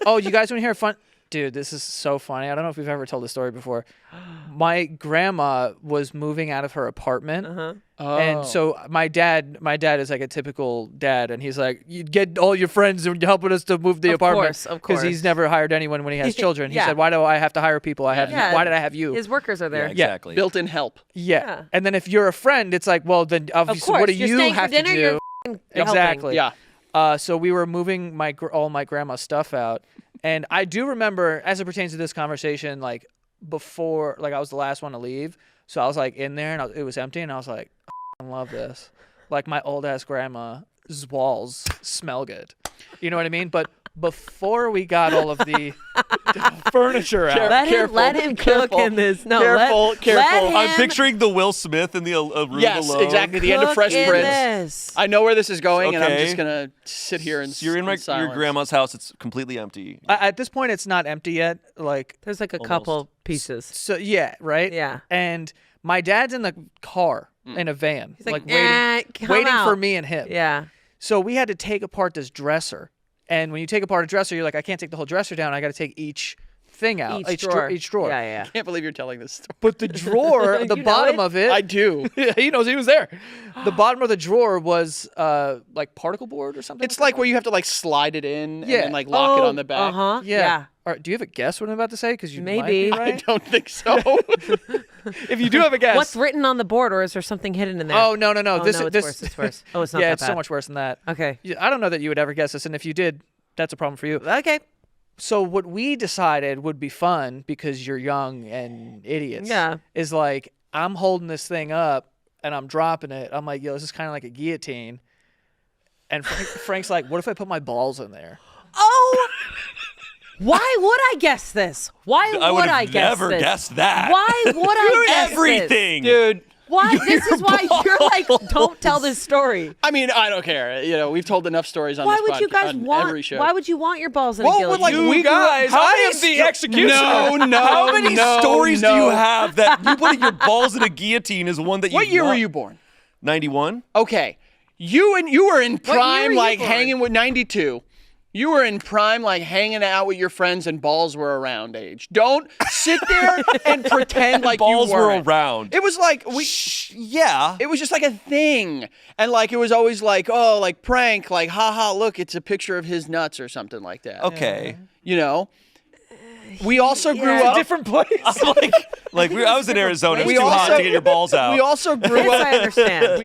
Oh, you guys want to hear a fun? Dude, this is so funny. I don't know if we've ever told this story before. My grandma was moving out of her apartment. And so my dad is like a typical dad, and he's like, you get all your friends and helping us to move the apartment. Of course. Because he's never hired anyone when he has children. He Yeah. said, why do I have to hire people? Why did I have you? His workers are there. Yeah, exactly. Built-in help. Yeah. And then if you're a friend, it's like, well, then obviously, course. what do You're you staying for have dinner, to do? you're helping. Exactly. Yeah. So we were moving all my grandma's stuff out. And I do remember, as it pertains to this conversation, like before, like I was the last one to leave. So I was like in there and it was empty. And I was like, I love this. Like my old ass grandma's walls smell good. You know what I mean? But before we got all of the furniture out. Let him cook in this. No, Careful. Let him I'm picturing the Will Smith and the room Yes, alone. exactly. The end of cook Fresh in Prince. this. I know where this is going, and I'm Okay. just gonna sit here and. So you're in your silence. grandma's house. It's completely empty. At this point, it's not empty yet. Like, There's like a couple pieces. so yeah, right? Yeah. And my dad's in the car in a van, He's like, waiting come out. for me and him. Yeah. So we had to take apart this dresser. And when you take apart a dresser, you're like, I can't take the whole dresser down. I got to take each thing out. Each drawer. Each drawer. Yeah. I can't believe you're telling this story. But the drawer, the You know bottom it? of it. I do. He knows he was there. The bottom of the drawer was like particle board or something. It's like where you have to like slide it in and Yeah. then like lock it on the back. Uh-huh. Yeah. All right, do you have a guess what I'm about to say? Because you might Maybe. be I right. don't think so. If you do have a guess. What's written on the board, or is there something hidden in there? Oh, no. Oh, this no, it's this worse. It's worse. Oh, it's not yeah, that it's bad. so much worse than that. Okay. I don't know that you would ever guess this, and if you did, that's a problem for you. Okay. So what we decided would be fun because you're young and idiots. Yeah. Is like I'm holding this thing up and I'm dropping it. I'm like, yo, this is kind of like a guillotine. And Frank's like, what if I put my balls in there? Oh. Why would I guess this? Why I would would I have guess never this? guessed that. Why would I guess Everything. Dude. This? Why? This is why you're like, don't tell this story. I mean, I don't care. You know, we've told enough stories on Why this would you guys on want? every show. Why would you want your balls in a Well, guillotine? like, You we grew up- guys, how I many am the sto- executioner. No. How many stories do you have that you putting your balls in a guillotine is one that you What year were want? you born? 91? Okay. You were in year prime, were you like born? hanging with 92. You were in prime, like hanging out with your friends, and balls were around age. Don't sit there and pretend like Balls you were weren't. around. It was like Yeah. it was just like a thing, and like it was always like, oh, like prank, like haha, look, it's a picture of his nuts or something like that. Okay. You know. We also grew Yeah. up. Different place. I was in Arizona. It was We too hot also- to get your balls out. We also grew This up. I understand.